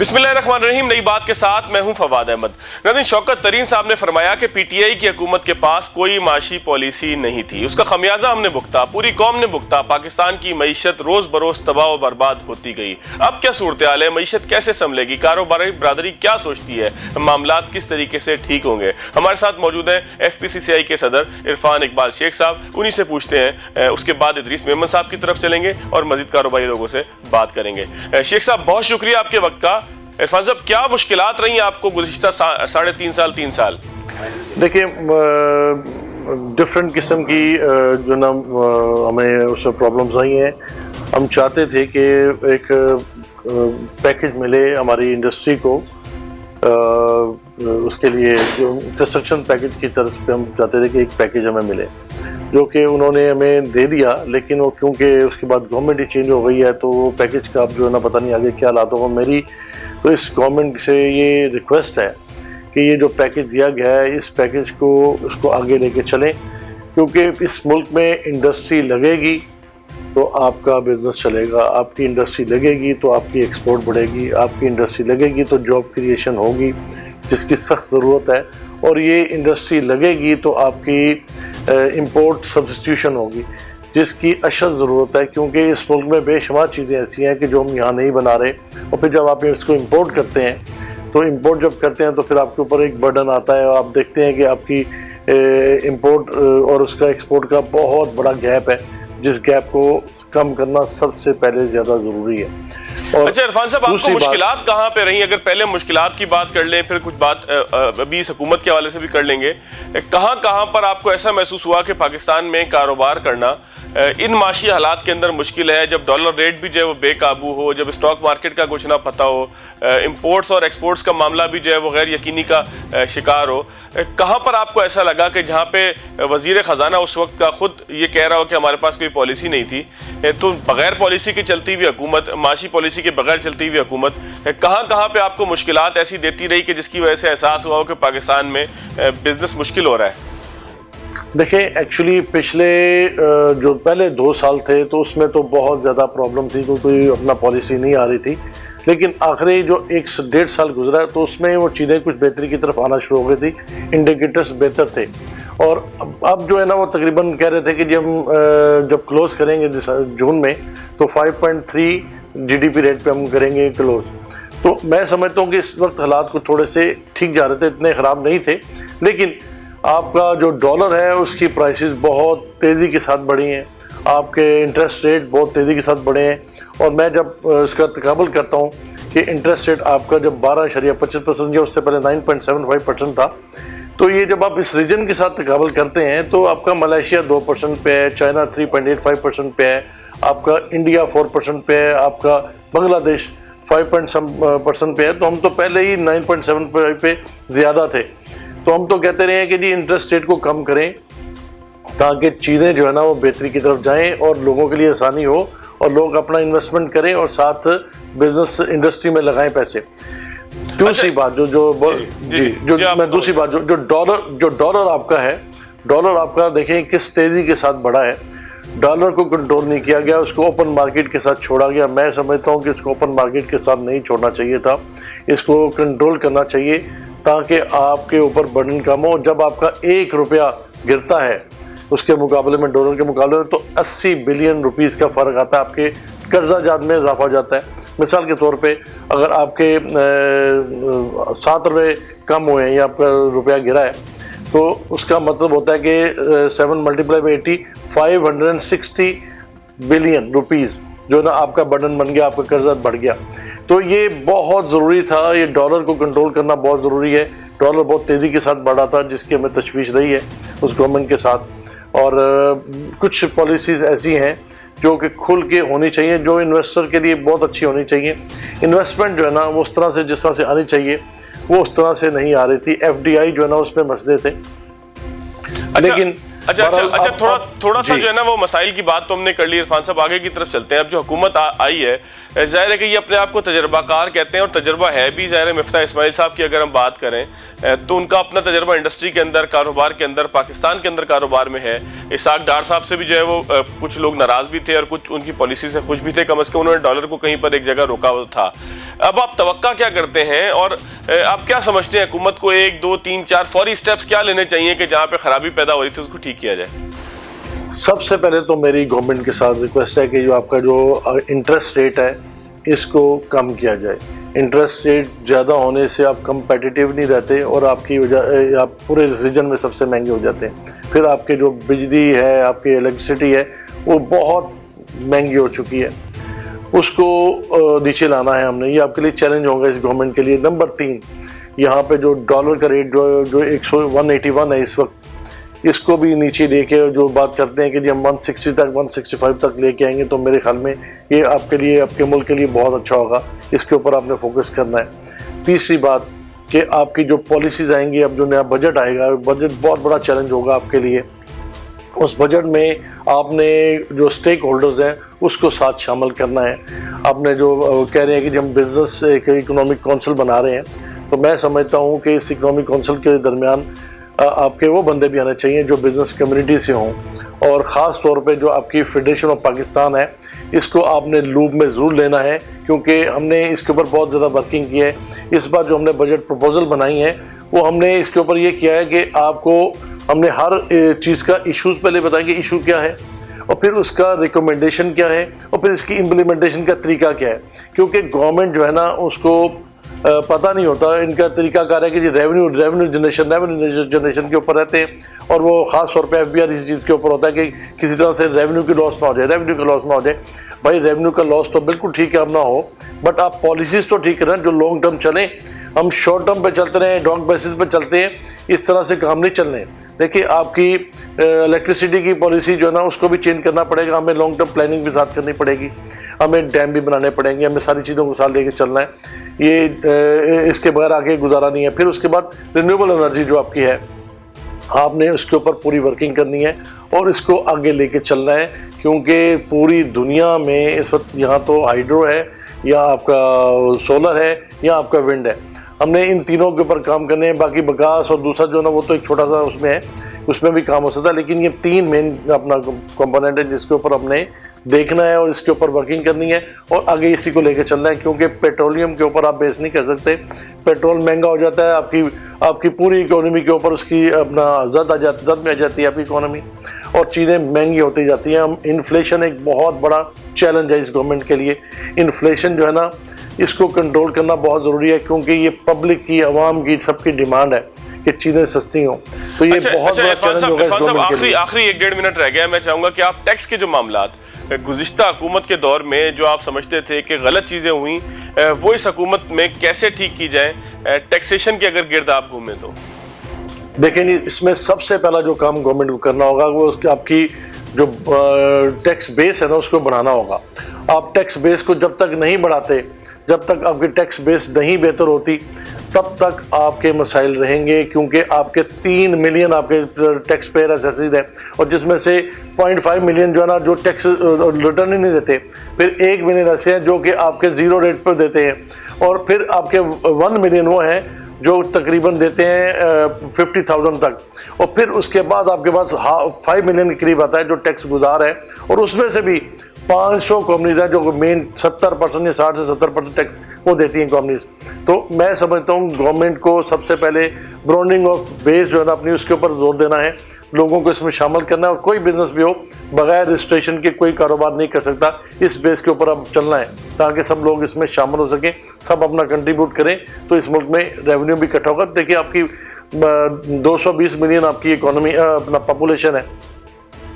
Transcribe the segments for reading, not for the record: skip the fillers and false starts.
بسم اللہ الرحمن الرحیم. نئی بات کے ساتھ میں ہوں فواد احمد. ناظرین، شوکت ترین صاحب نے فرمایا کہ پی ٹی آئی کی حکومت کے پاس کوئی معاشی پالیسی نہیں تھی. اس کا خمیازہ ہم نے بھگتا، پوری قوم نے بھگتا. پاکستان کی معیشت روز بروز تباہ و برباد ہوتی گئی. اب کیا صورتحال ہے؟ معیشت کیسے سنبھلے گی؟ کاروباری برادری کیا سوچتی ہے؟ معاملات کس طریقے سے ٹھیک ہوں گے؟ ہمارے ساتھ موجود ہیں ایف پی سی سی آئی کے صدر عرفان اقبال شیخ صاحب. انہی سے پوچھتے ہیں، اس کے بعد ادریس میمن صاحب کی طرف چلیں گے اور مزید کاروباری لوگوں سے بات کریں گے. شیخ صاحب، بہت شکریہ آپ کے وقت کا. عرفان صاحب، کیا مشکلات رہی ہیں آپ کو گزشتہ 3.5 سال؟ دیکھیں، ڈفرینٹ قسم کی جو نا ہمیں اس میں پرابلمز آئی ہیں. ہم چاہتے تھے کہ ایک پیکج ملے ہماری انڈسٹری کو. اس کے لیے جو کنسٹرکشن پیکج کی طرف پہ ہم چاہتے تھے کہ ایک پیکج ہمیں ملے، جو کہ انہوں نے ہمیں دے دیا. لیکن وہ کیونکہ اس کے بعد گورنمنٹ ہی چینج ہو گئی ہے تو وہ پیکج کا اب جو ہے نا پتہ نہیں آگے کیا حالات ہوگا. میری تو اس گورنمنٹ سے یہ ریکویسٹ ہے کہ یہ جو پیکج دیا گیا ہے اس پیکج کو اس کو آگے لے کے چلیں، کیونکہ اس ملک میں انڈسٹری لگے گی تو آپ کا بزنس چلے گا. آپ کی انڈسٹری لگے گی تو آپ کی ایکسپورٹ بڑھے گی. آپ کی انڈسٹری لگے گی تو جاب کریشن ہوگی جس کی سخت ضرورت ہے. اور یہ انڈسٹری لگے گی تو آپ کی امپورٹ سبسٹیوشن ہوگی جس کی اشد ضرورت ہے، کیونکہ اس ملک میں بے شمار چیزیں ایسی ہیں کہ جو ہم یہاں نہیں بنا رہے. اور پھر جب آپ اس کو امپورٹ کرتے ہیں تو امپورٹ جب کرتے ہیں تو پھر آپ کے اوپر ایک برڈن آتا ہے. اور آپ دیکھتے ہیں کہ آپ کی امپورٹ اور اس کا ایکسپورٹ کا بہت بڑا گیپ ہے، جس گیپ کو کم کرنا سب سے پہلے زیادہ ضروری ہے. اچھا عرفان صاحب، آپ کو مشکلات کہاں پہ رہی؟ اگر پہلے مشکلات کی بات کر لیں، پھر کچھ بات ابھی اس حکومت کے حوالے سے بھی کر لیں گے. کہاں پر آپ کو ایسا محسوس ہوا کہ پاکستان میں کاروبار کرنا ان معاشی حالات کے اندر مشکل ہے، جب ڈالر ریٹ بھی جو ہے وہ بے قابو ہو، جب اسٹاک مارکیٹ کا کچھ نہ پتہ ہو، امپورٹس اور ایکسپورٹس کا معاملہ بھی جو ہے وہ غیر یقینی کا شکار ہو؟ کہاں پر آپ کو ایسا لگا کہ جہاں پہ وزیر خزانہ اس وقت کا خود یہ کہہ رہا ہو کہ ہمارے پاس کوئی پالیسی نہیں تھی، تو بغیر پالیسی کی چلتی ہوئی حکومت، معاشی پالیسی کے بغیر چلتی ہوئی حکومت کہاں پہ آپ کو مشکلات ایسی دیتی رہی کہ جس کی وجہ سے احساس ہوا ہو کہ پاکستان میں بزنس مشکل ہو رہا ہے؟ دیکھیں، ایکچولی پچھلے جو پہلے 2 سال تھے تو اس میں تو بہت زیادہ پرابلم تھی، کوئی اپنا پالیسی نہیں آ رہی تھی. لیکن آخری جو 1.5 سال گزرا ہے تو اس میں وہ چیزیں کچھ بہتری کی طرف آنا شروع ہو گئی تھی. انڈیکیٹرز بہتر تھے. اور اب جو ہے نا وہ تقریباً کہہ رہے تھے کہ جب کلوز کریں گے جون میں تو 5.3 جی ڈی پی ریٹ پہ ہم کریں گے کلوز. تو میں سمجھتا ہوں کہ اس وقت حالات کو تھوڑے سے ٹھیک جا رہے تھے، اتنے خراب نہیں تھے. لیکن آپ کا جو ڈالر ہے اس کی پرائسز بہت تیزی کے ساتھ بڑھی ہیں، آپ کے انٹرسٹ ریٹ بہت تیزی کے ساتھ بڑھے ہیں. اور میں جب اس کا تقابل کرتا ہوں کہ انٹرسٹ ریٹ آپ کا جب 12.25% یا اس سے پہلے 9.75% تھا، تو یہ جب آپ اس ریجن کے ساتھ تقابل کرتے ہیں تو آپ کا ملائیشیا 2% پہ ہے، چائنا 3.85% پہ ہے، آپ کا انڈیا 4% پہ ہے، آپ کا بنگلہ دیش 5% پہ ہے. تو ہم تو پہلے ہی 9.75 پہ زیادہ تھے. تو ہم تو کہتے رہے ہیں کہ جی انٹرسٹ ریٹ کو کم کریں تاکہ چیزیں جو ہے نا وہ بہتری کی طرف جائیں اور لوگوں کے لیے آسانی ہو اور لوگ اپنا انویسٹمنٹ کریں اور ساتھ بزنس انڈسٹری میں لگائیں پیسے. دوسری بات جو ڈالر آپ کا ہے، ڈالر آپ کا دیکھیں کس تیزی کے ساتھ بڑھا ہے. ڈالر کو کنٹرول نہیں کیا گیا، اس کو اوپن مارکیٹ کے ساتھ چھوڑا گیا. میں سمجھتا ہوں کہ اس کو اوپن مارکیٹ کے ساتھ نہیں چھوڑنا چاہیے تھا، اس کو کنٹرول کرنا چاہیے تاکہ آپ کے اوپر برڈن کم ہو. جب آپ کا 1 روپیہ گرتا ہے اس کے مقابلے میں ڈالر کے مقابلے میں تو 80 بلین روپیز کا فرق آتا ہے، آپ کے قرضہ جات میں اضافہ ہو جاتا ہے. مثال کے طور پہ اگر آپ کے 7 روپے کم ہوئے ہیں یا آپ کا روپیہ گرا ہے تو اس کا مطلب ہوتا ہے کہ 7 × 80 560 بلین روپیز جو نا آپ کا برڈن بن گیا، آپ کا قرضہ بڑھ گیا. تو یہ بہت ضروری تھا، یہ ڈالر کو کنٹرول کرنا بہت ضروری ہے. ڈالر بہت تیزی کے ساتھ بڑھا تھا جس کی ہمیں تشویش رہی ہے اس گورنمنٹ کے ساتھ. اور کچھ پالیسیز ایسی ہیں جو کہ کھل کے ہونی چاہیے، جو انویسٹر کے لیے بہت اچھی ہونی چاہیے. انویسٹمنٹ جو ہے نا وہ اس طرح سے جس طرح سے آنی چاہیے وہ اس طرح سے نہیں آ رہی تھی. ایف ڈی آئی جو ہے نا اس میں مسئلے تھے. لیکن اچھا تھوڑا سا جو ہے نا وہ مسائل کی بات تو ہم نے کر لی عرفان صاحب, آگے کی طرف چلتے ہیں. اب جو حکومت آئی ہے, ظاہر ہے کہ یہ اپنے آپ کو تجربہ کار کہتے ہیں اور تجربہ ہے بھی. ظاہر ہے مفتاح اسماعیل صاحب کی اگر ہم بات کریں تو ان کا اپنا تجربہ انڈسٹری کے اندر, کاروبار کے اندر, پاکستان کے اندر کاروبار میں ہے. اسحاق ڈار صاحب سے بھی جو ہے وہ کچھ لوگ ناراض بھی تھے اور کچھ ان کی پالیسی سے خوش بھی تھے, کم از کم انہوں نے ڈالر کو کہیں پر ایک جگہ روکا تھا. اب آپ توقع کیا کرتے ہیں اور آپ کیا سمجھتے ہیں حکومت کو 1 2 3 4 فوری سٹیپس کیا لینے چاہیے کہ جہاں پہ خرابی پیدا ہو رہی تھی اس کو ٹھیک کیا جائے؟ سب سے پہلے تو میری گورنمنٹ کے ساتھ ریکویسٹ ہے کہ جو آپ کا جو انٹرسٹ ریٹ ہے اس کو کم کیا جائے. انٹرسٹ ریٹ زیادہ ہونے سے آپ کمپیٹیٹیو نہیں رہتے اور آپ کی وجہ آپ پورے ریجن میں سب سے مہنگے ہو جاتے ہیں. پھر آپ کے جو بجلی ہے, آپ کی الیکٹریسٹی ہے, وہ بہت مہنگی ہو چکی ہے. اس کو نیچے لانا ہے ہم نے. یہ آپ کے لیے چیلنج ہوگا اس گورنمنٹ کے لیے. نمبر 3, یہاں پہ جو ڈالر کا ریٹ جو 181 ہے اس وقت, اس کو بھی نیچے لے کے جو بات کرتے ہیں کہ جی ہم 160 تک 165 تک لے کے آئیں گے, تو میرے خیال میں یہ آپ کے لیے, آپ کے ملک کے لیے بہت اچھا ہوگا. اس کے اوپر آپ نے فوکس کرنا ہے. تیسری بات کہ آپ کی جو پالیسیز آئیں گی, اب جو نیا بجٹ آئے گا, بجٹ بہت بڑا چیلنج ہوگا آپ کے لیے. اس بجٹ میں آپ نے جو سٹیک ہولڈرز ہیں اس کو ساتھ شامل کرنا ہے. آپ نے جو کہہ رہے ہیں کہ جی ہم بزنس ایک اکنامک کونسل بنا رہے ہیں, تو میں سمجھتا ہوں کہ اس اکنامک کونسل کے درمیان آپ کے وہ بندے بھی آنے چاہیے جو بزنس کمیونٹی سے ہوں, اور خاص طور پہ جو آپ کی فیڈریشن آف پاکستان ہے اس کو آپ نے لوپ میں ضرور لینا ہے, کیونکہ ہم نے اس کے اوپر بہت زیادہ ورکنگ کی ہے. اس بار جو ہم نے بجٹ پروپوزل بنائی ہے وہ ہم نے اس کے اوپر یہ کیا ہے کہ آپ کو ہم نے ہر چیز کا ایشوز پہلے بتائیں کہ ایشو کیا ہے, اور پھر اس کا ریکومنڈیشن کیا ہے, اور پھر اس کی امپلیمنٹیشن کا طریقہ کیا ہے. کیونکہ گورنمنٹ جو ہے نا اس کو پتہ نہیں ہوتا, ان کا طریقہ کار ہے کہ جی ریونیو جنریشن کے اوپر رہتے ہیں, اور وہ خاص طور پہ ایف بی آر اس چیز کے اوپر ہوتا ہے کہ کسی طرح سے ریونیو کی لاس نہ ہو جائے. بھائی ریونیو کا لاس تو بالکل ٹھیک ہے اب نہ ہو, بٹ آپ پالیسیز تو ٹھیک کریں جو لانگ ٹرم چلیں. ہم شارٹ ٹرم پہ چلتے رہے, ڈانگ بیسس پہ چلتے ہیں, اس طرح سے کام نہیں چلنے. دیکھیے آپ کی الیکٹریسٹی کی پالیسی جو ہے نا اس کو بھی چینج کرنا پڑے گا, ہمیں لانگ ٹرم پلاننگ بھی ساتھ کرنی پڑے گی, ہمیں ڈیم بھی بنانے پڑیں گے, ہمیں ساری چیزوں کو ساتھ لے کے چلنا ہے. یہ اس کے بغیر آگے گزارا نہیں ہے. پھر اس کے بعد رینیویبل انرجی جو آپ کی ہے, آپ نے اس کے اوپر پوری ورکنگ کرنی ہے اور اس کو آگے لے کے چلنا ہے, کیونکہ پوری دنیا میں اس وقت یہاں تو ہائیڈرو ہے, یا آپ کا سولر ہے, یا آپ کا ونڈ ہے. ہم نے ان تینوں کے اوپر کام کرنے ہیں. باقی بکاس اور دوسرا جو ہے نا وہ تو ایک چھوٹا سا اس میں ہے, اس میں بھی کام ہو سکتا ہے, لیکن یہ 3 مین اپنا کمپوننٹ ہے جس کے اوپر ہم نے دیکھنا ہے اور اس کے اوپر ورکنگ کرنی ہے اور آگے اسی کو لے کے چلنا ہے. کیونکہ پیٹرولیم کے اوپر آپ بیس نہیں کر سکتے. پیٹرول مہنگا ہو جاتا ہے, آپ کی پوری اکانومی کے اوپر اس کی اپنا زد میں آ جاتی ہے آپ کی اکانومی, اور چیزیں مہنگی ہوتی جاتی ہیں. انفلیشن ایک بہت بڑا چیلنج ہے اس گورنمنٹ کے لیے. انفلیشن جو ہے نا اس کو کنٹرول کرنا بہت ضروری ہے, کیونکہ یہ پبلک کی, عوام کی, سب کی ڈیمانڈ ہے کہ چیزیں سستی ہوں. تو یہ بہت بڑا چیلنج ہوگا اس گورنمنٹ کے لیے. آخری 1.5 منٹ رہ گیا, میں چاہوں گا کہ آپ ٹیکس کے جو معاملات گزشتہ حکومت کے دور میں جو آپ سمجھتے تھے کہ غلط چیزیں ہوئیں, وہ اس حکومت میں کیسے ٹھیک کی جائیں, ٹیکسیشن کے اگر گرد آپ گھومیں تو؟ دیکھیں اس میں سب سے پہلا جو کام گورنمنٹ کو کرنا ہوگا وہ اس کے آپ کی جو ٹیکس بیس ہے نا اس کو بڑھانا ہوگا. آپ ٹیکس بیس کو جب تک نہیں بڑھاتے, جب تک آپ کی ٹیکس بیس نہیں بہتر ہوتی, تب تک آپ کے مسائل رہیں گے. کیونکہ آپ کے 3 ملین آپ کے ٹیکس پیئر ایسیز ہیں, اور جس میں سے 0.5 ملین جو ہے نا جو ٹیکس ریٹرن ہی نہیں دیتے. پھر 1 ملین ایسے ہیں جو کہ آپ کے 0 ریٹ پر دیتے ہیں, اور پھر آپ کے 1 ملین وہ ہیں جو تقریباً دیتے ہیں 50,000 تک, اور پھر اس کے بعد آپ کے پاس 5 ملین کے قریب آتا ہے جو ٹیکس گزار ہے, اور اس میں سے بھی 500 کمپنیز ہیں جو مین 70% یا 60 سے 70% ٹیکس وہ دیتی ہیں کمپنیز. تو میں سمجھتا ہوں گورنمنٹ کو سب سے پہلے براڈنگ آف بیس جو ہے نا اپنی اس کے اوپر زور دینا ہے, لوگوں کو اس میں شامل کرنا ہے. اور کوئی بزنس بھی ہو بغیر رجسٹریشن کے کوئی کاروبار نہیں کر سکتا. اس بیس کے اوپر اب چلنا ہے تاکہ سب لوگ اس میں شامل ہو سکیں, سب اپنا کنٹریبیوٹ کریں, تو اس ملک میں ریونیو بھی اکٹھا ہوگا. دیکھیے آپ کی 220 ملین آپ کی اکانومی اپنا پاپولیشن ہے,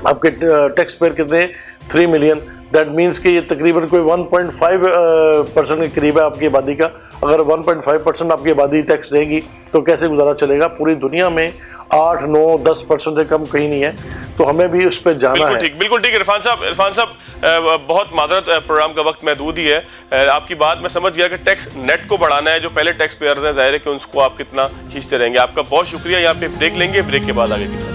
آپ کے ٹیکس پیئر کتنے ہیں 3 ملین. دیٹ مینس کہ یہ تقریباً کوئی 1.5% کے قریب ہے آپ کی آبادی کا. اگر 1.5% آپ کی آبادی ٹیکس دے گی تو کیسے گزارا چلے گا؟ پوری دنیا میں 8, 9, 10% سے کم کہیں نہیں ہے. تو ہمیں بھی اس پہ جانا ہے. بالکل ٹھیک. عرفان صاحب بہت معذرت, پروگرام کا وقت محدود ہی ہے. آپ کی بات میں سمجھ گیا کہ ٹیکس نیٹ کو بڑھانا ہے. جو پہلے ٹیکس پیئرز ہیں ظاہر ہے کہ ان کو آپ کتنا کھینچتے رہیں گے. آپ کا بہت شکریہ. یہاں پہ بریک لیں گے, بریک کے بعد آگے کی طرف.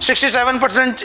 67%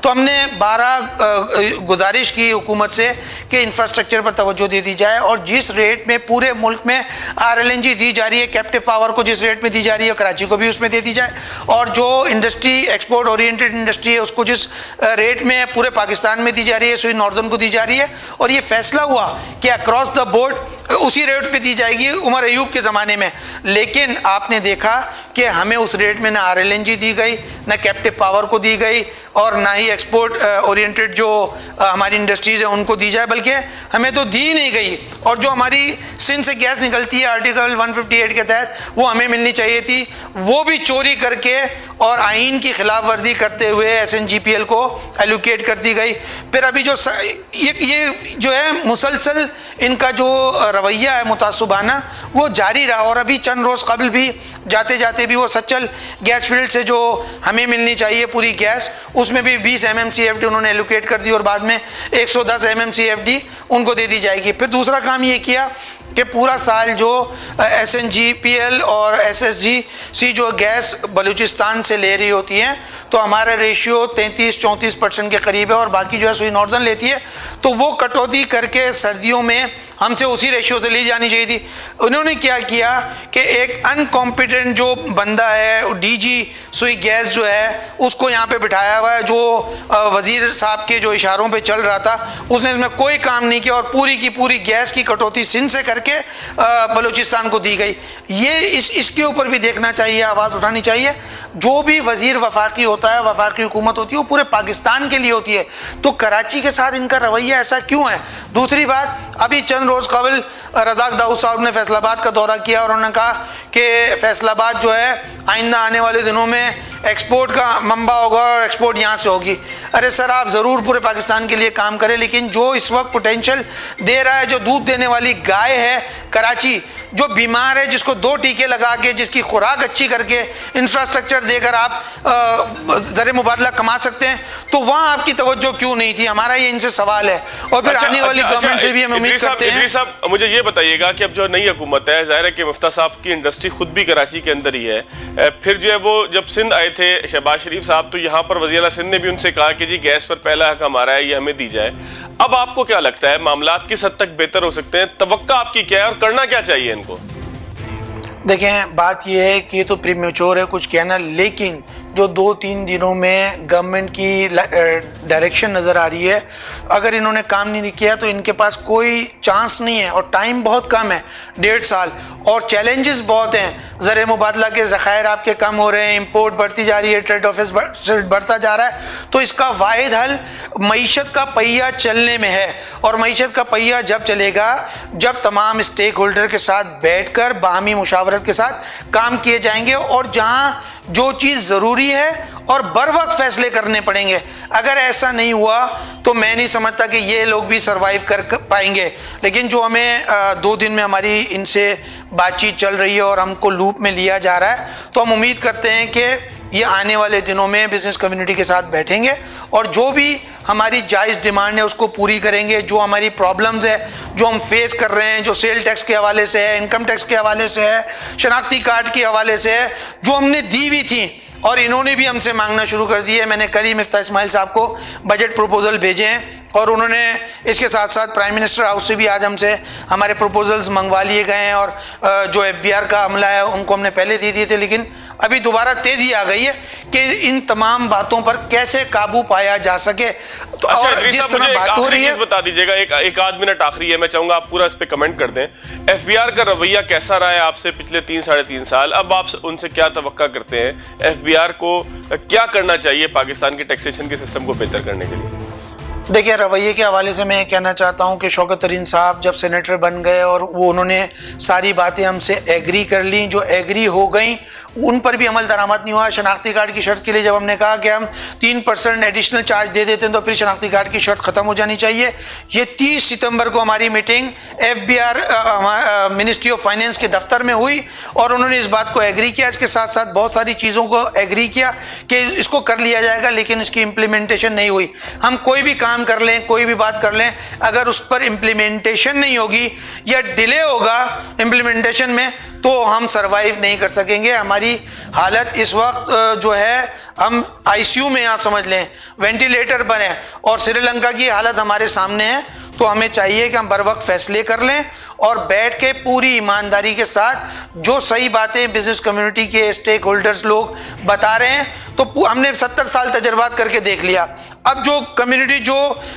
تو ہم نے 12 گزارش کی حکومت سے کہ انفراسٹرکچر پر توجہ دے دی جائے، اور جس ریٹ میں پورے ملک میں RLNG دی جا رہی ہے، کیپٹیو پاور کو جس ریٹ میں دی جا رہی ہے کراچی کو بھی اس میں دے دی جائے، اور جو انڈسٹری ایکسپورٹ اورینٹڈ انڈسٹری ہے اس کو جس ریٹ میں پورے پاکستان میں دی جا رہی ہے سوئی ناردرن کو دی جا رہی ہے، اور یہ فیصلہ ہوا کہ اکراس دا بورڈ اسی ریٹ پہ دی جائے گی عمر ایوب کے زمانے میں۔ لیکن آپ نے دیکھا کہ ہمیں اس ریٹ میں نہ RLNG دی گئی، نہ کیپٹیو پاور کو دی گئی، اور نہ ہی ایکسپورٹ اورینٹڈ جو ہماری انڈسٹریز ہیں ان کو دی جائے، بلکہ ہمیں تو دی نہیں گئی۔ اور جو ہماری سندھ سے گیس نکلتی ہے آرٹیکل 158 کے تحت وہ ہمیں ملنی چاہیے تھی، وہ بھی چوری کر کے اور آئین کی خلاف ورزی کرتے ہوئے SNGPL کو ایلوکیٹ کر دی گئی۔ پھر ابھی یہ جو ہے مسلسل ان کا جو رویہ ہے متعصبانہ وہ جاری رہا، اور ابھی چند روز قبل بھی جاتے جاتے بھی وہ سچل گیس فیلڈ سے جو ہمیں ملنی چاہیے پوری گیس، اس میں بھی 20 MMCFD انہوں نے ایلوکیٹ کر دی، اور بعد میں 110 MMCFD ان کو دے دی جائے گی۔ پھر دوسرا کام یہ کیا کہ پورا سال جو SNGPL اور SSGC جو گیس بلوچستان سے لے رہی ہوتی ہیں تو ہمارا ریشیو 33-34% کے قریب ہے، اور باقی جو ہے سوئی ناردرن لیتی ہے، تو وہ کٹوتی کر کے سردیوں میں ہم سے اسی ریشیو سے لی جانی چاہیے تھی۔ انہوں نے کیا کیا کہ ایک انکمپیٹنٹ جو بندہ ہے DG سوئی گیس جو ہے اس کو یہاں پہ بٹھایا ہوا ہے، جو وزیر صاحب کے جو اشاروں پہ چل رہا تھا، اس نے اس میں کوئی کام نہیں کیا، اور پوری کی پوری گیس کی کٹوتی سندھ سے کر کے بلوچستان کو دی گئی۔ یہ اس کے اوپر بھی دیکھنا چاہیے، آواز اٹھانی چاہیے۔ جو بھی وزیر وفاقی ہوتا ہے، وفاقی حکومت ہوتی ہے، وہ پورے پاکستان کے لیے ہوتی ہے، تو کراچی کے ساتھ ان کا رویہ ایسا کیوں ہے؟ دوسری بات، ابھی چند روز قبل رزاق داؤد صاحب نے فیصل آباد کا دورہ کیا، اور انہوں نے کہا کہ فیصل آباد جو ہے آئندہ آنے والے دنوں میں ایکسپورٹ کا منبع ہوگا اور ایکسپورٹ یہاں سے ہوگی۔ ارے سر، آپ ضرور پورے پاکستان کے لیے کام کریں، لیکن جو اس وقت پوٹینشیل دے رہا ہے، جو دودھ دینے والی گائے ہے کراچی، جو بیمار ہے، جس کو 2 ٹیکے لگا کے، جس کی خوراک اچھی کر کے، انفراسٹرکچر دے کر آپ زر مبادلہ کما سکتے ہیں، تو وہاں آپ کی توجہ کیوں نہیں تھی؟ ہمارا یہ ان سے سوال ہے، اور پھر آنے والی گورنمنٹ سے بھی ہم امید کرتے ہیں۔ ادریس صاحب، مجھے یہ بتائیے گا کہ اب جو نئی حکومت ہے، ظاہر ہے کہ مفتاح صاحب کی انڈسٹری خود بھی کراچی کے اندر ہی ہے، پھر جو ہے وہ جب سندھ آئے تھے شہباز شریف صاحب، تو یہاں پر وزیر اعلیٰ سندھ نے بھی ان سے کہا کہ جی گیس پر پہلا حق ہمارا ہے، یہ ہمیں دی جائے۔ اب آپ کو کیا لگتا ہے معاملات کس حد تک بہتر ہو سکتے ہیں؟ توقع آپ کی کیا ہے، اور کرنا کیا چاہیے ان کو؟ دیکھیں، بات یہ ہے کہ یہ تو پری میچور ہے کچھ کہنا، لیکن جو 2-3 دنوں میں گورنمنٹ کی ڈائریکشن نظر آ رہی ہے، اگر انہوں نے کام نہیں کیا تو ان کے پاس کوئی چانس نہیں ہے، اور ٹائم بہت کم ہے، 1.5 سال، اور چیلنجز بہت ہیں۔ زر مبادلہ کے ذخائر آپ کے کم ہو رہے ہیں، امپورٹ بڑھتی جا رہی ہے، ٹریڈ آفس بڑھتا جا رہا ہے، تو اس کا واحد حل معیشت کا پہیہ چلنے میں ہے، اور معیشت کا پہیہ جب چلے گا جب تمام اسٹیک ہولڈر کے ساتھ بیٹھ کر باہمی مشاورت کے ساتھ کام کیے جائیں گے، اور جہاں جو چیز ضروری ہے اور بر وقت فیصلے کرنے پڑیں گے۔ اگر ایسا نہیں ہوا تو میں نہیں سمجھتا کہ یہ لوگ بھی سروائیو کر پائیں گے۔ لیکن جو ہمیں 2 دن میں ہماری ان سے بات چیت چل رہی ہے اور ہم کو لوپ میں لیا جا رہا ہے، تو ہم امید کرتے ہیں کہ یہ آنے والے دنوں میں بزنس کمیونٹی کے ساتھ بیٹھیں گے، اور جو بھی ہماری جائز ڈیمانڈ ہے اس کو پوری کریں گے۔ جو ہماری پرابلمز ہے، جو ہم فیس کر رہے ہیں، جو سیل ٹیکس کے حوالے سے ہے، انکم ٹیکس کے حوالے سے ہے، شناختی کارڈ کے حوالے سے ہے، جو ہم نے دی ہوئی تھیں اور انہوں نے بھی ہم سے مانگنا شروع کر دی ہے۔ میں نے کل ہی مفتاح اسماعیل صاحب کو بجٹ پروپوزل بھیجے ہیں، اور انہوں نے اس کے ساتھ ساتھ پرائم منسٹر ہاؤس سے بھی آج ہم سے ہمارے پروپوزلز منگوا لیے گئے ہیں، اور جو FBR کا عملہ ہے ان کو ہم نے پہلے دے دیے تھے، لیکن ابھی دوبارہ تیزی آ گئی ہے کہ ان تمام باتوں پر کیسے قابو پایا جا سکے۔ اور جس طرح بات ہو رہی ہے، بتا دیجیے گا، ایک آدھ منٹ آخری ہے، میں چاہوں گا آپ پورا اس پہ کمنٹ کر دیں۔ FBR کا رویہ کیسا رہا ہے آپ سے پچھلے 3-3.5 سال؟ اب آپ ان سے کیا توقع کرتے ہیں؟ FBR کو کیا کرنا چاہیے پاکستان کے ٹیکسیشن کے سسٹم کو بہتر کرنے کے لیے؟ دیکھیں، رویے کے حوالے سے میں کہنا چاہتا ہوں کہ شوکت ترین صاحب جب سینیٹر بن گئے اور وہ انہوں نے ساری باتیں ہم سے ایگری کر لیں، جو ایگری ہو گئیں ان پر بھی عمل درآمد نہیں ہوا۔ شناختی کارڈ کی شرط کے لیے جب ہم نے کہا کہ ہم 3% ایڈیشنل چارج دے دیتے ہیں تو پھر شناختی کارڈ کی شرط ختم ہو جانی چاہیے۔ یہ 30 ستمبر کو ہماری meeting FBR ministry of finance کے دفتر میں ہوئی، اور انہوں نے اس بات کو ایگری کیا۔ اس کے ساتھ ساتھ بہت ساری چیزوں کو ایگری کیا کہ اس کو کر لیا جائے گا، لیکن اس کی امپلیمنٹیشن نہیں ہوئی۔ ہم کوئی بھی کام کام کر لیں, کوئی بھی بات کر لیں, اگر اس پر امپلیمنٹیشن نہیں ہوگی یا ڈیلے ہوگا امپلیمنٹیشن میں تو ہم سروائیو نہیں کر سکیں گے. ہماری حالت اس وقت جو ہے, ہم آئی سی یو میں, آپ سمجھ لیں وینٹیلیٹر پر ہیں, اور سری لنکا کی حالت ہمارے سامنے ہے. تو ہمیں چاہیے کہ ہم بر وقت فیصلے کر لیں اور بیٹھ کے پوری ایمانداری کے ساتھ جو صحیح باتیں بزنس کمیونٹی کے اسٹیک ہولڈرز لوگ بتا رہے ہیں, تو ہم نے 70 سال تجربات کر کے دیکھ لیا. اب جو کمیونٹی جو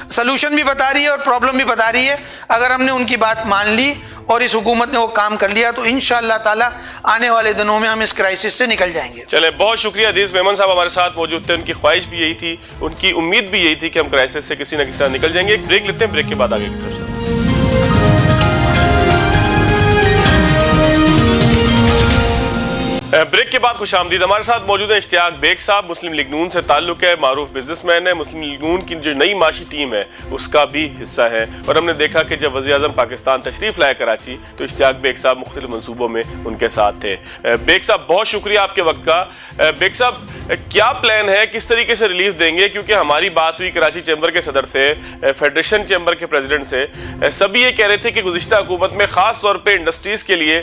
سلوشن بھی بتا رہی ہے اور پرابلم بھی بتا رہی ہے, اگر ہم نے ان کی بات مان لی اور اس حکومت نے وہ کام کر لیا تو انشاءاللہ تعالی آنے والے دنوں میں ہم اس کرائسس سے نکل جائیں گے. چلیں, بہت شکریہ. عزیز میمن صاحب ہمارے ساتھ موجود تھے. ان کی خواہش بھی یہی تھی, ان کی امید بھی یہی تھی کہ ہم کرائسس سے کسی نہ کسی طرح نکل جائیں گے. ایک بریک لیتے ہیں, بریک کے بعد آگے کی طرف چلتے ہیں. بریک کے بعد خوش آمدید. ہمارے ساتھ موجود ہیں اشتیاق بیگ صاحب, مسلم لیگ نون سے تعلق ہے, معروف بزنس مین ہے. مسلم لیگ نون کی جو نئی معاشی ٹیم ہے اس کا بھی حصہ ہے, اور ہم نے دیکھا کہ جب وزیر اعظم پاکستان تشریف لائے کراچی تو اشتیاق بیگ صاحب مختلف منصوبوں میں ان کے ساتھ تھے. بیگ صاحب بہت شکریہ آپ کے وقت کا. بیگ صاحب کیا پلان ہے, کس طریقے سے ریلیف دیں گے؟ کیونکہ ہماری بات ہوئی کراچی چیمبر کے صدر سے, فیڈریشن چیمبر کے پریزیڈنٹ سے, سبھی یہ کہہ رہے تھے کہ گزشتہ حکومت میں خاص طور پہ انڈسٹریز کے لیے,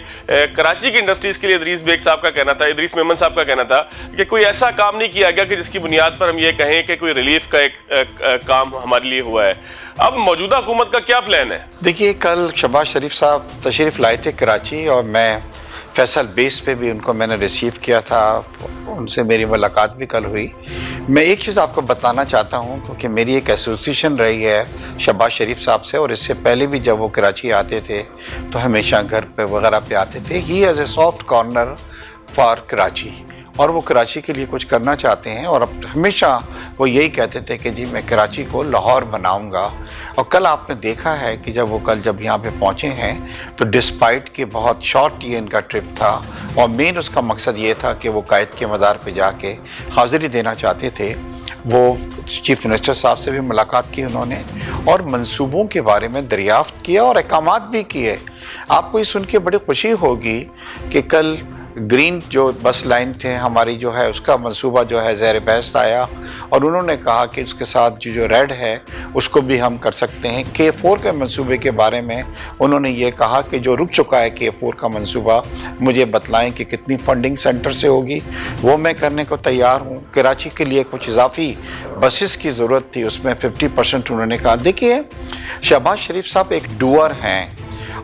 کراچی کی انڈسٹریز کے لیے ادریس بیگ صاحب کا کہنا تھا, ادریس میمن صاحب کا کہنا تھا کہ کوئی ایسا کام نہیں کیا گیا کہ جس کی بنیاد پر ہم یہ کہیں کہ کوئی ریلیف کا ایک کام ہمارے لیے ہوا ہے. اب موجودہ حکومت کا کیا پلان ہے؟ دیکھیے, کل شہباز شریف صاحب تشریف لائے تھے کراچی, اور میں فیصل بیس پہ بھی ان کو میں نے ریسیو کیا تھا, ان سے میری ملاقات بھی کل ہوئی. میں ایک چیز آپ کو بتانا چاہتا ہوں, کیونکہ میری ایک ایسوسیشن رہی ہے شہباز شریف صاحب سے, اور اس سے پہلے بھی جب وہ کراچی آتے تھے تو ہمیشہ گھر پہ وغیرہ پہ آتے تھے. He is a soft corner for Karachi, اور وہ کراچی کے لیے کچھ کرنا چاہتے ہیں, اور اب ہمیشہ وہ یہی کہتے تھے کہ جی میں کراچی کو لاہور بناؤں گا. اور کل آپ نے دیکھا ہے کہ جب یہاں پہ پہنچے ہیں تو ڈسپائٹ کہ بہت شارٹ یہ ان کا ٹرپ تھا, اور مین اس کا مقصد یہ تھا کہ وہ قائد کے مزار پہ جا کے حاضری دینا چاہتے تھے. وہ چیف منسٹر صاحب سے بھی ملاقات کی انہوں نے, اور منصوبوں کے بارے میں دریافت کیا اور احکامات بھی کیے. آپ کو یہ سن کے بڑی خوشی ہوگی کہ کل گرین جو بس لائن تھے ہماری جو ہے اس کا منصوبہ جو ہے زیر بحث آیا, اور انہوں نے کہا کہ اس کے ساتھ جو ریڈ ہے اس کو بھی ہم کر سکتے ہیں. K4 کے منصوبے کے بارے میں انہوں نے یہ کہا کہ جو رک چکا ہے K4 کا منصوبہ, مجھے بتلائیں کہ کتنی فنڈنگ سینٹر سے ہوگی, وہ میں کرنے کو تیار ہوں. کراچی کے لیے کچھ اضافی بسز کی ضرورت تھی, اس میں 50% انہوں نے کہا. دیکھیے, شہباز شریف صاحب ایک ڈوئر ہیں,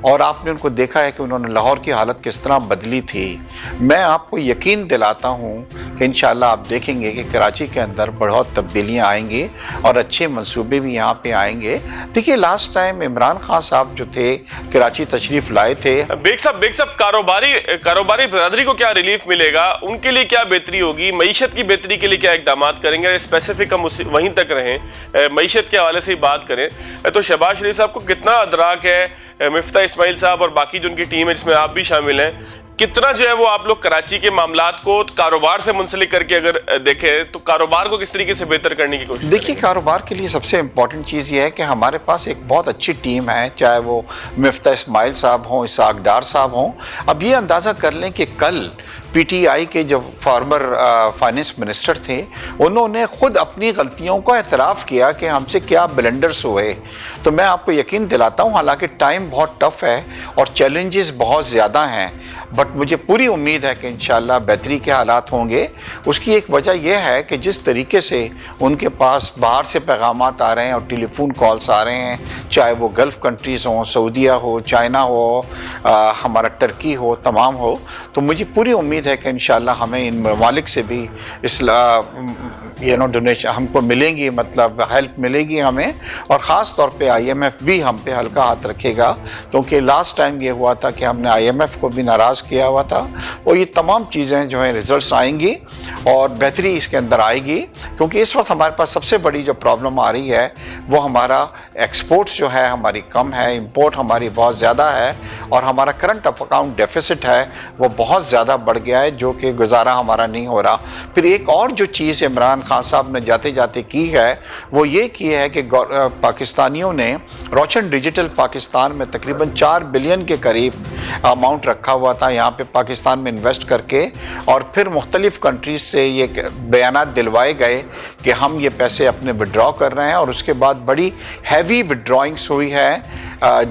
اور آپ نے ان کو دیکھا ہے کہ انہوں نے لاہور کی حالت کس طرح بدلی تھی. میں آپ کو یقین دلاتا ہوں کہ انشاءاللہ آپ دیکھیں گے کہ کراچی کے اندر بہت تبدیلیاں آئیں گی اور اچھے منصوبے بھی یہاں پہ آئیں گے. دیکھیے, لاسٹ ٹائم عمران خان صاحب جو تھے کراچی تشریف لائے تھے. بیگ صاحب کاروباری برادری کو کیا ریلیف ملے گا, ان کے لیے کیا بہتری ہوگی, معیشت کی بہتری کے لیے کیا اقدامات کریں گے؟ اسپیسیفک ہم وہیں تک رہیں, معیشت کے حوالے سے ہی بات کریں تو شہباز شریف صاحب کو کتنا ادراک ہے, مفتاح اسماعیل صاحب اور باقی جو ان کی ٹیم ہے جس میں آپ بھی شامل ہیں, کتنا جو ہے وہ آپ لوگ کراچی کے معاملات کو کاروبار سے منسلک کر کے اگر دیکھیں تو کاروبار کو کس طریقے سے بہتر کرنے کی کوشش؟ دیکھیے, کاروبار کے لیے سب سے امپورٹنٹ چیز یہ ہے کہ ہمارے پاس ایک بہت اچھی ٹیم ہے, چاہے وہ مفتاح اسماعیل صاحب ہوں, اسحاق ڈار صاحب ہوں. اب یہ اندازہ کر لیں کہ کل پی ٹی آئی کے جو فارمر فائننس منسٹر تھے انہوں نے خود اپنی غلطیوں کو اعتراف کیا کہ ہم سے کیا بلنڈرز ہوئے. تو میں آپ کو یقین دلاتا ہوں, حالانکہ ٹائم بہت ٹف ہے اور چیلنجز بہت زیادہ ہیں, بٹ مجھے پوری امید ہے کہ انشاءاللہ بہتری کے حالات ہوں گے. اس کی ایک وجہ یہ ہے کہ جس طریقے سے ان کے پاس باہر سے پیغامات آ رہے ہیں اور ٹیلی فون کالز آ رہے ہیں, چاہے وہ گلف کنٹریز ہوں, سعودیہ ہو, چائنا ہو, ہمارا ٹرکی ہو, تمام ہو, تو مجھے پوری امید ہے کہ انشاءاللہ ہمیں ان ممالک سے بھی ڈونیشن ہم کو ملیں گی, مطلب ہیلپ ملے گی ہمیں. اور خاص طور پہ IMF بھی ہم پہ ہلکا ہاتھ رکھے گا, کیونکہ لاسٹ ٹائم یہ ہوا تھا کہ ہم نے IMF کو بھی ناراض کیا ہوا تھا. اور یہ تمام چیزیں جو ہیں ریزلٹس آئیں گی اور بہتری اس کے اندر آئے گی, کیونکہ اس وقت ہمارے پاس سب سے بڑی جو پرابلم آ رہی ہے وہ ہمارا ایکسپورٹس جو ہے ہماری کم ہے, امپورٹ ہماری بہت زیادہ ہے, اور ہمارا کرنٹ اکاؤنٹ ڈیفیسٹ ہے وہ بہت زیادہ بڑھ گیا ہے, جو کہ گزارا ہمارا نہیں ہو رہا. پھر ایک اور جو چیز عمران خان خان صاحب نے جاتے جاتے کی ہے وہ یہ کی ہے کہ پاکستانیوں نے روشن ڈیجیٹل پاکستان میں تقریباً 4 بلین کے قریب اماؤنٹ رکھا ہوا تھا یہاں پہ پاکستان میں انویسٹ کر کے، اور پھر مختلف کنٹریز سے یہ بیانات دلوائے گئے کہ ہم یہ پیسے اپنے وڈرا کر رہے ہیں، اور اس کے بعد بڑی ہیوی وڈرائنگس ہوئی ہے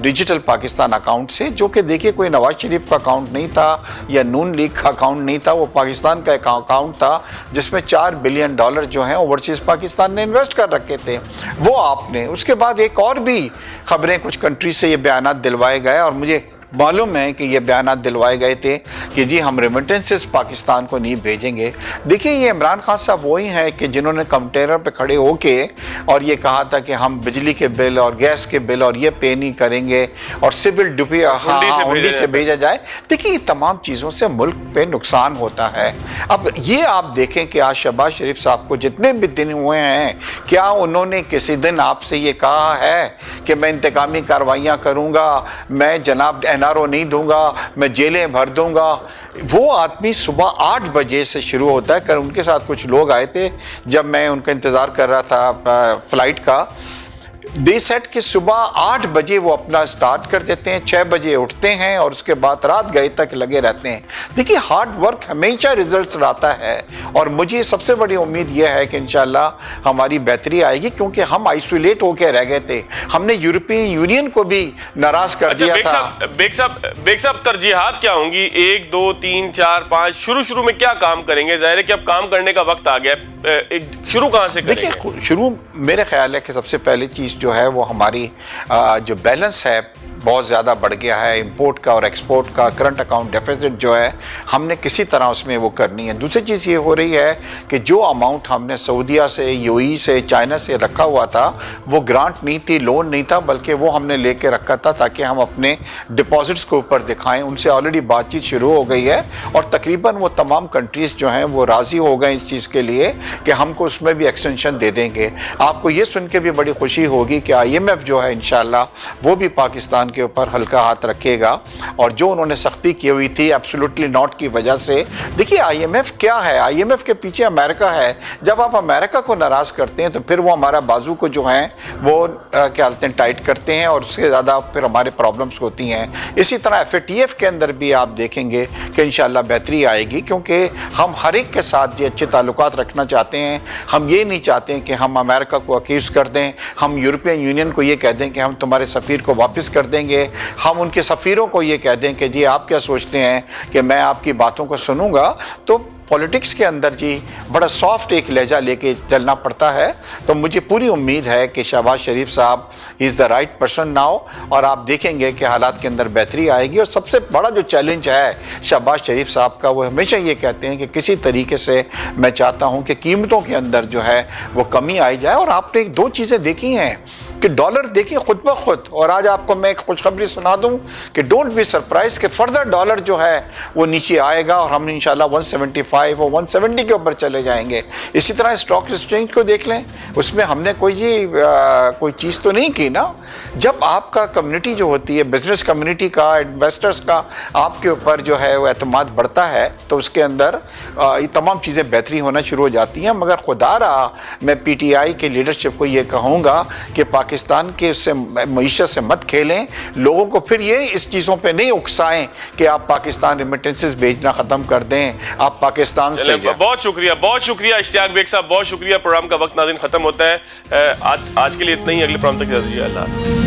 ڈیجیٹل پاکستان اکاؤنٹ سے، جو کہ دیکھیے کوئی نواز شریف کا اکاؤنٹ نہیں تھا یا نون لیگ کا اکاؤنٹ نہیں تھا، وہ پاکستان کا اکاؤنٹ تھا جس میں $4 بلین جو ہیں اوورسیز پاکستان نے انویسٹ کر رکھے تھے، وہ آپ نے۔ اس کے بعد ایک اور بھی خبریں کچھ کنٹریز سے یہ بیانات دلوائے گئے، اور مجھے معلوم ہے کہ یہ بیانات دلوائے گئے تھے کہ جی ہم ریمیٹنسز پاکستان کو نہیں بھیجیں گے۔ دیکھیں یہ عمران خان صاحب وہی ہیں کہ جنہوں نے کنٹینر پہ کھڑے ہو کے اور یہ کہا تھا کہ ہم بجلی کے بل اور گیس کے بل اور یہ پے نہیں کریں گے اور سول ڈیوٹی ہنڈی سے بھیجا جائے۔ دیکھیں یہ تمام چیزوں سے ملک پہ نقصان ہوتا ہے۔ اب یہ آپ دیکھیں کہ آج شہباز شریف صاحب کو جتنے بھی دن ہوئے ہیں، کیا انہوں نے کسی دن آپ سے یہ کہا ہے کہ میں انتقامی کارروائیاں کروں گا، میں جناب نہیں دوں گا، میں جیلیں بھر دوں گا؟ وہ آدمی صبح 8 بجے سے شروع ہوتا ہے۔ کل ان کے ساتھ کچھ لوگ آئے تھے جب میں ان کا انتظار کر رہا تھا فلائٹ کا، دے سیٹ کہ صبح 8 بجے وہ اپنا سٹارٹ کر دیتے ہیں، 6 بجے اٹھتے ہیں اور اس کے بعد رات گئے تک لگے رہتے ہیں۔ دیکھیے ہارڈ ورک ہمیشہ ریزلٹس لاتا ہے، اور مجھے سب سے بڑی امید یہ ہے کہ انشاءاللہ ہماری بہتری آئے گی، کیونکہ ہم آئسولیٹ ہو کے رہ گئے تھے، ہم نے یورپین یونین کو بھی ناراض کر دیا تھا۔ بیگ صاحب ترجیحات کیا ہوں گی؟ 1 2 3 4 5 شروع میں کیا کام کریں گے؟ ظاہر ہے کہ اب کام کرنے کا وقت آ گیا، شروع کہاں سے کریں گے؟ دیکھیے شروع میرے خیال ہے کہ سب سے پہلی چیز جو ہے وہ ہماری جو بیلنس ہے بہت زیادہ بڑھ گیا ہے، امپورٹ کا اور ایکسپورٹ کا کرنٹ اکاؤنٹ ڈیفیسٹ جو ہے ہم نے کسی طرح اس میں وہ کرنی ہے۔ دوسری چیز یہ ہو رہی ہے کہ جو اماؤنٹ ہم نے سعودیہ سے، یو ای سے، چائنا سے رکھا ہوا تھا وہ گرانٹ نہیں تھی، لون نہیں تھا، بلکہ وہ ہم نے لے کے رکھا تھا تاکہ ہم اپنے ڈپازٹس کو اوپر دکھائیں۔ ان سے آلریڈی بات چیت شروع ہو گئی ہے، اور تقریباً وہ تمام کنٹریز جو ہیں وہ راضی ہو گئے اس چیز کے لیے کہ ہم کو اس میں بھی ایکسٹینشن دے دیں گے۔ آپ کو یہ سن کے بھی بڑی خوشی ہوگی کہ IMF جو ہے انشاءاللہ وہ بھی پاکستان کے اوپر ہلکا ہاتھ رکھے گا، اور جو انہوں نے سختی کی ہوئی تھی ایبسولوٹلی ناٹ کی وجہ سے۔ دیکھیے IMF کیا ہے؟ IMF کے پیچھے امریکہ ہے۔ جب آپ امریکہ کو ناراض کرتے ہیں تو پھر وہ ہمارا بازو کو جو ہیں وہ کیا کہتے ہیں ٹائٹ کرتے ہیں، اور اس سے زیادہ پھر ہمارے پرابلمس ہوتی ہیں۔ اسی طرح FATF کے اندر بھی آپ دیکھیں گے کہ انشاءاللہ بہتری آئے گی، کیونکہ ہم ہر ایک کے ساتھ یہ اچھے تعلقات رکھنا چاہتے ہیں۔ ہم یہ نہیں چاہتے کہ ہم امریکہ کو اکیوز کر دیں، ہم یورپین یونین کو یہ کہہ دیں کہ ہم تمہارے سفیر کو واپس کر دیں گے، ہم ان کے سفیروں کو یہ کہہ دیں کہ جی آپ کیا سوچتے ہیں کہ میں آپ کی باتوں کو سنوں گا۔ تو پولیٹکس کے اندر جی بڑا سافٹ ایک لہجہ لے کے چلنا پڑتا ہے۔ تو مجھے پوری امید ہے کہ شہباز شریف صاحب از دا رائٹ پرسن ناؤ، اور آپ دیکھیں گے کہ حالات کے اندر بہتری آئے گی۔ اور سب سے بڑا جو چیلنج ہے شہباز شریف صاحب کا، وہ ہمیشہ یہ کہتے ہیں کہ کسی طریقے سے میں چاہتا ہوں کہ قیمتوں کے اندر جو ہے وہ کمی آئی جائے۔ اور آپ نے 2 چیزیں دیکھی ہیں کہ ڈالر دیکھیے خود بخود، اور آج آپ کو میں ایک خوشخبری سنا دوں کہ ڈونٹ بی سرپرائز کہ فردر ڈالر جو ہے وہ نیچے آئے گا، اور ہم انشاءاللہ 175 اور 170 کے اوپر چلے جائیں گے۔ اسی طرح اسٹاک ایکسچینج کو دیکھ لیں، اس میں ہم نے کوئی چیز تو نہیں کی نا۔ جب آپ کا کمیونٹی جو ہوتی ہے، بزنس کمیونٹی کا، انویسٹرز کا آپ کے اوپر جو ہے وہ اعتماد بڑھتا ہے، تو اس کے اندر یہ تمام چیزیں بہتری ہونا شروع ہو جاتی ہیں۔ مگر خدا رہا میں PTI کے لیڈرشپ کو یہ کہوں گا کہ پاکستان کے اس سے معیشت سے مت کھیلیں، لوگوں کو پھر یہ اس چیزوں پہ نہیں اکسائیں کہ آپ پاکستان ریمیٹنسز بھیجنا ختم کر دیں، آپ پاکستان سے بہت شکریہ اشتیاق بیگ صاحب، بہت شکریہ۔ پروگرام کا وقت ناظرین ختم ہوتا ہے، آج کے لیے اتنا ہی، اگلے پروگرام تک اجازت دیجیے، اللہ حافظ۔